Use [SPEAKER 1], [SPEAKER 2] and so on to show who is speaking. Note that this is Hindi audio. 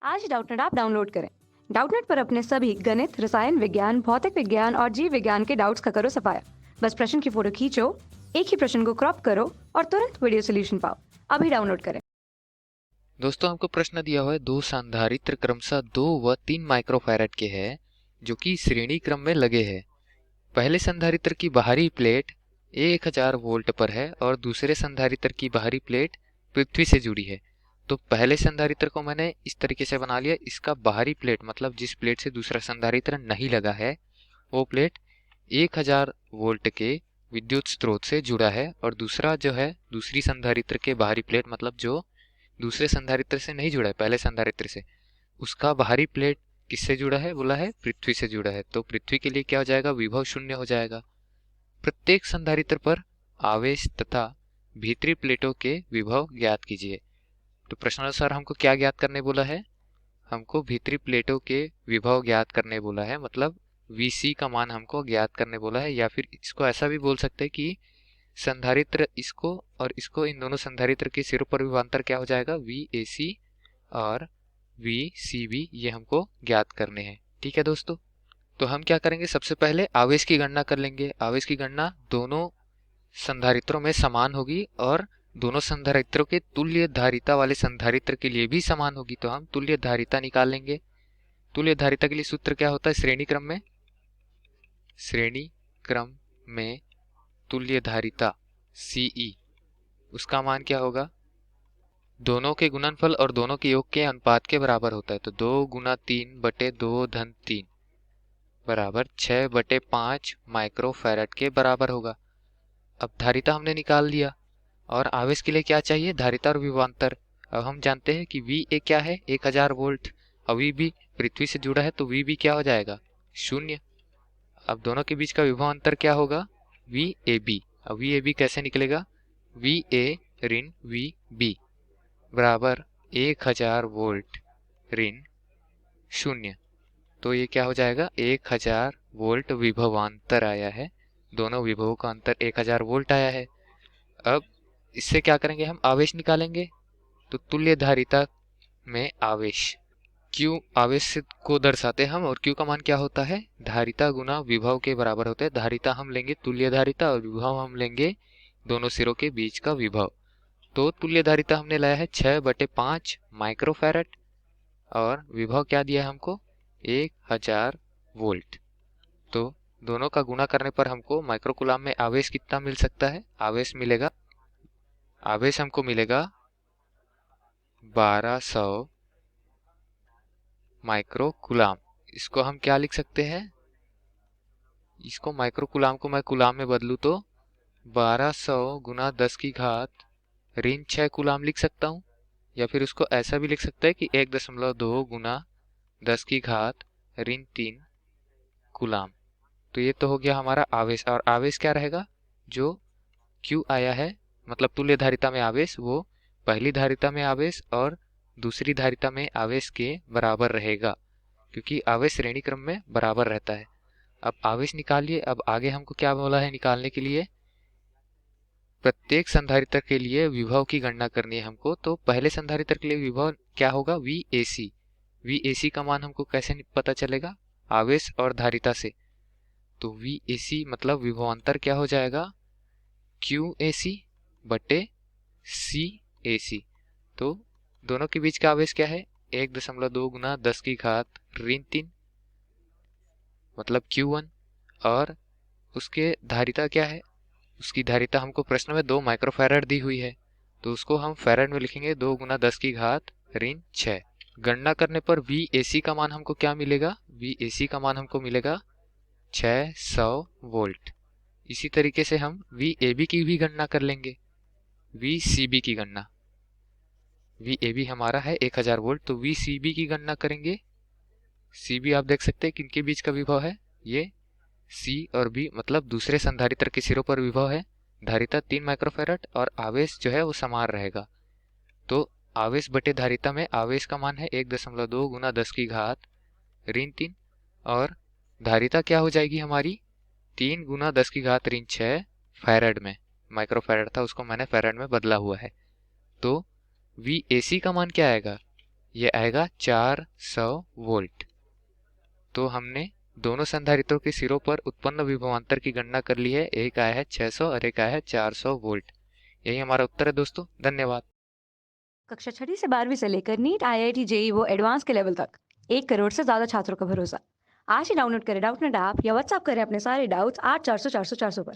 [SPEAKER 1] आज डाउटनेट ऐप डाउनलोड करें। डाउटनेट पर अपने सभी गणित, रसायन विज्ञान, भौतिक विज्ञान और जीव विज्ञान के डाउट्स का करो सफाया। बस प्रश्न की फोटो खींचो, एक ही प्रश्न को क्रॉप करो और तुरंत वीडियो सोल्यूशन पाओ। अभी डाउनलोड करें।
[SPEAKER 2] दोस्तों, हमको प्रश्न दिया हुआ है दो संधारित्र क्रमशः 2 व 3 माइक्रोफैराड के हैं जो कि श्रेणी क्रम में लगे हैं। पहले संधारित्र की बाहरी प्लेट 1000 वोल्ट पर है और दूसरे संधारित्र की बाहरी प्लेट पृथ्वी से जुड़ी है। तो पहले संधारित्र को मैंने इस तरीके से बना लिया। इसका बाहरी प्लेट मतलब जिस प्लेट से दूसरा संधारित्र नहीं लगा है वो प्लेट 1000 वोल्ट के विद्युत स्रोत से जुड़ा है और दूसरा जो है दूसरी संधारित्र के बाहरी प्लेट मतलब जो दूसरे संधारित्र से नहीं जुड़ा है, पहले संधारित्र से, उसका बाहरी प्लेट किससे जुड़ा है? बोला है पृथ्वी से जुड़ा है। तो पृथ्वी के लिए क्या हो जाएगा? विभव शून्य हो जाएगा। प्रत्येक संधारित्र पर आवेश तथा भीतरी प्लेटों के विभव ज्ञात कीजिए। तो प्रश्नानुसार हमको क्या ज्ञात करने बोला है? हमको भीतरी प्लेटों के विभव ज्ञात करने बोला है, मतलब Vc का मान हमको ज्ञात करने बोला है। या फिर इसको ऐसा भी बोल सकते हैं कि संधारित्र इसको और इसको, इन दोनों संधारित्र के सिरों पर विभवांतर क्या हो जाएगा? VAC और VCB, ये हमको ज्ञात करने हैं। ठीक है दोस्तों, तो हम क्या करेंगे? सबसे पहले आवेश की गणना कर लेंगे। आवेश की गणना दोनों संधारित्रों में समान होगी और दोनों संधारित्रों के तुल्य धारिता वाले संधारित्र के लिए भी समान होगी। तो हम तुल्य धारिता निकाल लेंगे। तुल्य धारिता के लिए सूत्र क्या होता है? श्रेणी क्रम में तुल्य धारिता CE, उसका मान क्या होगा? दोनों के गुणनफल और दोनों के योग के अनुपात के बराबर होता है। तो 2 गुना 3 बटे 2 धन 3 बराबर 6 बटे 5 माइक्रोफैराड के बराबर होगा। अब धारिता हमने निकाल लिया और आवेश के लिए क्या चाहिए? धारिता और विभवांतर। अब हम जानते हैं कि VA क्या है? 1000 वोल्ट। और VB पृथ्वी से जुड़ा है तो VB क्या हो जाएगा? शून्य। अब दोनों के बीच का विभवांतर क्या होगा? VAB। अब VAB कैसे निकलेगा? VA ऋण VB बराबर 1000 वोल्ट ऋण शून्य। तो ये क्या हो जाएगा? 1000 वोल्ट विभवांतर आया है। दोनों विभवों का अंतर 1000 वोल्ट आया है। अब इससे क्या करेंगे? हम आवेश निकालेंगे। तो तुल्य धारिता में आवेश Q, आवेश को दर्शाते हम, और Q का मान क्या होता है? धारिता गुना विभव के बराबर होता है। धारिता हम लेंगे तुल्य धारिता और विभव हम लेंगे दोनों सिरों के बीच का विभव। तो तुल्य धारिता हमने लाया है 6 बटे 5 माइक्रोफैराड और विभव क्या दिया है हमको? 1000 वोल्ट। तो दोनों का गुणा करने पर हमको माइक्रोकुलाम में आवेश कितना मिल सकता है? आवेश हमको मिलेगा 1200 माइक्रोकुलाम। इसको हम क्या लिख सकते हैं? इसको माइक्रोकुलाम को मैं कुलाम में बदलूं तो 1200 गुना 10 की घात ऋण 6 कुलाम लिख सकता हूँ। या फिर उसको ऐसा भी लिख सकते हैं कि 1.2 गुना 10 की घात ऋण 3 कुलाम। तो ये तो हो गया हमारा आवेश। और आवेश क्या रहेगा? जो Q आया है, मतलब तुल्य धारिता में आवेश, वो पहली धारिता में आवेश और दूसरी धारिता में आवेश के बराबर रहेगा, क्योंकि आवेश श्रेणी क्रम में बराबर रहता है। अब आवेश निकालिए। अब आगे हमको क्या बोला है निकालने के लिए? प्रत्येक संधारित्र के लिए विभव की गणना करनी है हमको। तो पहले संधारित्र के लिए विभव क्या होगा? VAC। VAC का मान हमको कैसे पता चलेगा? आवेश और धारिता से। तो VAC मतलब विभवांतर क्या हो जाएगा? QAC बटे CAC। तो दोनों के बीच का आवेश क्या है? 1.2 गुना 10 की घात ऋण 3 मतलब Q1। और उसके धारिता क्या है? उसकी धारिता हमको प्रश्न में 2 माइक्रोफैराड दी हुई है, तो उसको हम फैराड में लिखेंगे 2 गुना 10 की घात ऋण 6। गणना करने पर VAC का मान हमको क्या मिलेगा? VAC का मान हमको मिलेगा 600 वोल्ट। इसी तरीके से हम VAB की भी गणना कर लेंगे। VCB की गणना, VAB हमारा है 1000 वोल्ट, तो VCB की गणना करेंगे। CB आप देख सकते हैं किनके बीच का विभव है? ये C और B, मतलब दूसरे संधारित्र के सिरों पर विभव है। धारिता 3 माइक्रोफैराड और आवेश जो है वो समान रहेगा। तो आवेश बटे धारिता में आवेश का मान है 1.2 गुना 10 की घात ऋण 3 और धारिता क्या हो जाएगी हमारी? 3 गुना 10 की घात ऋण 6 फैराड में। माइक्रोफैराड था, उसको मैंने फैराड में बदला हुआ है। तो VAC का मान क्या आएगा? ये आएगा 400 वोल्ट। तो हमने दोनों संधारित्रों के सिरों पर उत्पन्न विभवांतर की गणना कर ली है। एक आया है 600 और एक आया है 400 वोल्ट। यही हमारा उत्तर है दोस्तों। धन्यवाद।
[SPEAKER 1] कक्षा 6वीं से 12वीं से लेकर नीट, IIT, जेईई वो एडवांस के लेवल तक 1 करोड़ से ज्यादा छात्रों का भरोसा। आज ही डाउनलोड करें डाउटनेट ऐप या व्हाट्सएप करें अपने सारे डाउट्स 8400 400 400 पर।